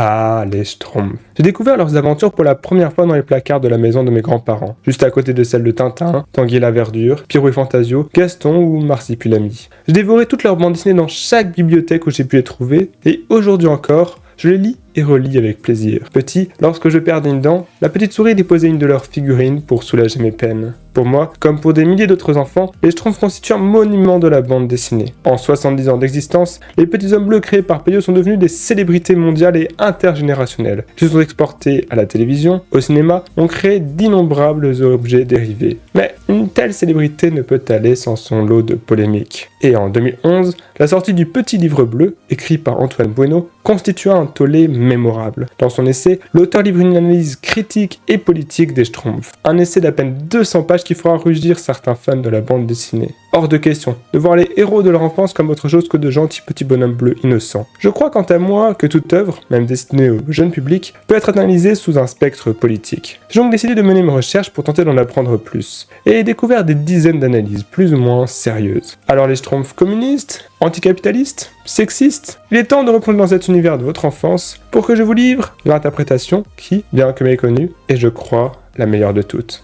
Ah, les Schtroumpfs. J'ai découvert leurs aventures pour la première fois dans les placards de la maison de mes grands-parents, juste à côté de celles de Tintin, Tanguy et la Verdure, Pierrot et Fantasio, Gaston ou Marsipulami. J'ai dévoré toutes leurs bandes dessinées dans chaque bibliothèque où j'ai pu les trouver, et aujourd'hui encore, je les lis et relis avec plaisir. Petit, lorsque je perdais une dent, la petite souris déposait une de leurs figurines pour soulager mes peines. Pour moi, comme pour des milliers d'autres enfants, les Schtroumpfs constituent un monument de la bande dessinée. En 70 ans d'existence, les petits hommes bleus créés par Peyo sont devenus des célébrités mondiales et intergénérationnelles. Ils se sont exportés à la télévision, au cinéma, ont créé d'innombrables objets dérivés. Mais une telle célébrité ne peut aller sans son lot de polémiques. Et en 2011, la sortie du Petit Livre Bleu, écrit par Antoine Bueno, constitua un tollé mémorable. Dans son essai, l'auteur livre une analyse critique et politique des Schtroumpfs. Un essai d'à peine 200 pages qui fera rugir certains fans de la bande dessinée. Hors de question de voir les héros de leur enfance comme autre chose que de gentils petits bonhommes bleus innocents. Je crois quant à moi que toute œuvre, même destinée au jeune public, peut être analysée sous un spectre politique. J'ai donc décidé de mener mes recherches pour tenter d'en apprendre plus, et découvert des dizaines d'analyses plus ou moins sérieuses. Alors les Schtroumpfs communistes, anticapitalistes, sexistes, il est temps de replonger dans cet univers de votre enfance pour que je vous livre l'interprétation qui, bien que méconnue, est je crois la meilleure de toutes.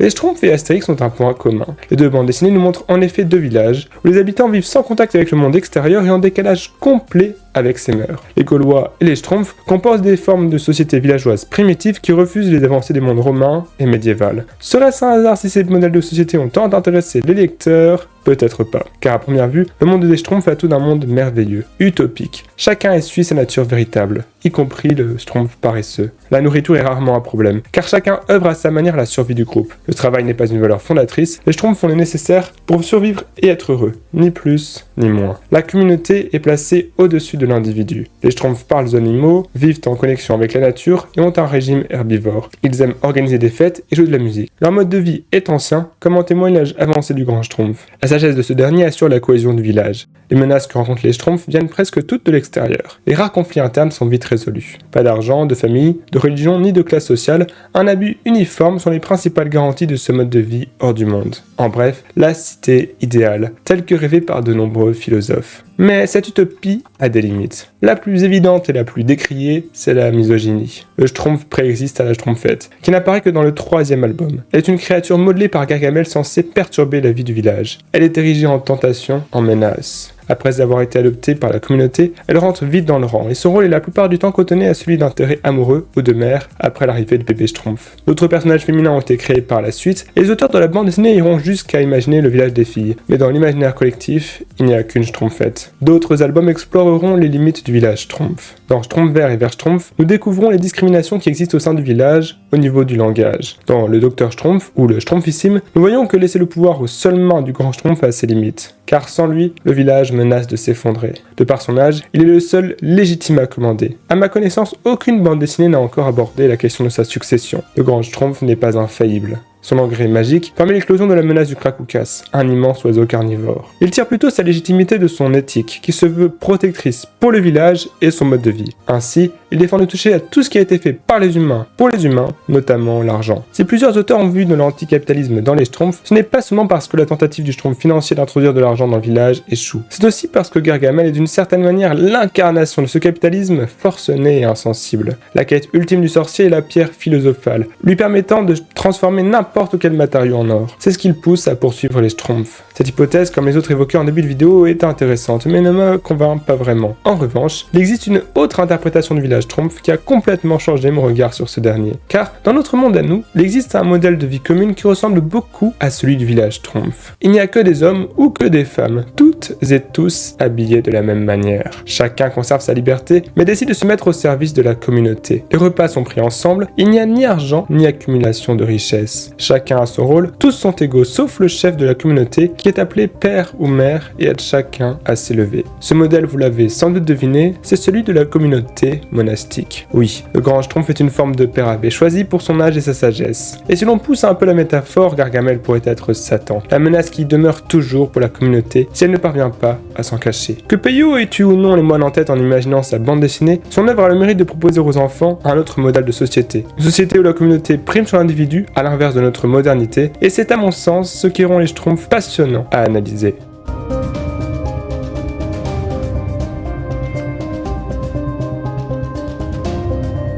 Les Schtroumpfs et Astérix ont un point commun. Les deux bandes dessinées nous montrent en effet deux villages, où les habitants vivent sans contact avec le monde extérieur et en décalage complet avec ses mœurs. Les Gaulois et les Schtroumpfs composent des formes de sociétés villageoises primitives qui refusent les avancées des mondes romains et médiéval. Serait-ce un hasard si ces modèles de société ont tant intéressé les lecteurs ? Peut-être pas, car à première vue, le monde des Schtroumpfs a tout d'un monde merveilleux, utopique. Chacun essuie sa nature véritable, y compris le Schtroumpf paresseux. La nourriture est rarement un problème, car chacun œuvre à sa manière à la survie du groupe. Le travail n'est pas une valeur fondatrice, les Schtroumpfs font le nécessaire pour survivre et être heureux, ni plus ni moins. La communauté est placée au-dessus de l'individu. Les Schtroumpfs parlent aux animaux, vivent en connexion avec la nature et ont un régime herbivore. Ils aiment organiser des fêtes et jouer de la musique. Leur mode de vie est ancien, comme en témoigne l'âge avancé du grand Schtroumpf. La sagesse de ce dernier assure la cohésion du village. Les menaces que rencontrent les Schtroumpfs viennent presque toutes de l'extérieur. Les rares conflits internes sont vite résolus. Pas d'argent, de famille, de religion ni de classe sociale, un abus uniforme sont les principales garanties de ce mode de vie hors du monde. En bref, la cité idéale, telle que rêvée par de nombreux philosophes. Mais cette utopie a des limites. La plus évidente et la plus décriée, c'est la misogynie. Le Schtroumpf préexiste à la Schtroumpfette, qui n'apparaît que dans le 3e album. Elle est une créature modelée par Gargamel censée perturber la vie du village. Elle est érigée en tentation, en menace. Après avoir été adoptée par la communauté, elle rentre vite dans le rang, et son rôle est la plupart du temps cotonné à celui d'intérêt amoureux ou de mère après l'arrivée de bébé Schtroumpf. D'autres personnages féminins ont été créés par la suite, et les auteurs de la bande dessinée iront jusqu'à imaginer le village des filles. Mais dans l'imaginaire collectif, il n'y a qu'une Schtroumpfette. D'autres albums exploreront les limites du village Schtroumpf. Dans Schtroumpf vert et vert Schtroumpf, nous découvrons les discriminations qui existent au sein du village au niveau du langage. Dans le Docteur Schtroumpf ou le Schtroumpfissime, nous voyons que laisser le pouvoir aux seules mains du grand Schtroumpf a ses limites. Car sans lui, le village menace de s'effondrer. De par son âge, il est le seul légitime à commander. À ma connaissance, aucune bande dessinée n'a encore abordé la question de sa succession. Le grand Schtroumpf n'est pas infaillible. Son engrais magique permet l'éclosion de la menace du Krakoukas, un immense oiseau carnivore. Il tire plutôt sa légitimité de son éthique, qui se veut protectrice pour le village et son mode de vie. Ainsi, il défend de toucher à tout ce qui a été fait par les humains, pour les humains, notamment l'argent. Si plusieurs auteurs ont vu de l'anticapitalisme dans les Schtroumpfs, ce n'est pas seulement parce que la tentative du Schtroumpf financier d'introduire de l'argent dans le village échoue. C'est aussi parce que Gargamel est d'une certaine manière l'incarnation de ce capitalisme forcené et insensible. La quête ultime du sorcier est la pierre philosophale, lui permettant de transformer n'importe quel matériau en or. C'est ce qu'il pousse à poursuivre les Schtroumpfs. Cette hypothèse, comme les autres évoquées en début de vidéo, est intéressante, mais ne me convainc pas vraiment. En revanche, il existe une autre interprétation du village Schtroumpf qui a complètement changé mon regard sur ce dernier. Car, dans notre monde à nous, il existe un modèle de vie commune qui ressemble beaucoup à celui du village Schtroumpf. Il n'y a que des hommes ou que des femmes, toutes et tous habillés de la même manière. Chacun conserve sa liberté, mais décide de se mettre au service de la communauté. Les repas sont pris ensemble, il n'y a ni argent ni accumulation de richesses. Chacun a son rôle, tous sont égaux sauf le chef de la communauté qui est appelé père ou mère et aide chacun à s'élever. Ce modèle, vous l'avez sans doute deviné, c'est celui de la communauté monastique. Oui, le grand Schtroumpf est une forme de père abbé choisi pour son âge et sa sagesse. Et si l'on pousse un peu la métaphore, Gargamel pourrait être Satan, la menace qui demeure toujours pour la communauté si elle ne parvient pas à s'en cacher. Que Peyo ait eu ou non les moines en tête en imaginant sa bande dessinée, son œuvre a le mérite de proposer aux enfants un autre modèle de société. Une société où la communauté prime sur l'individu, à l'inverse de notre modernité, et c'est à mon sens ce qui rend les Schtroumpfs passionnants à analyser.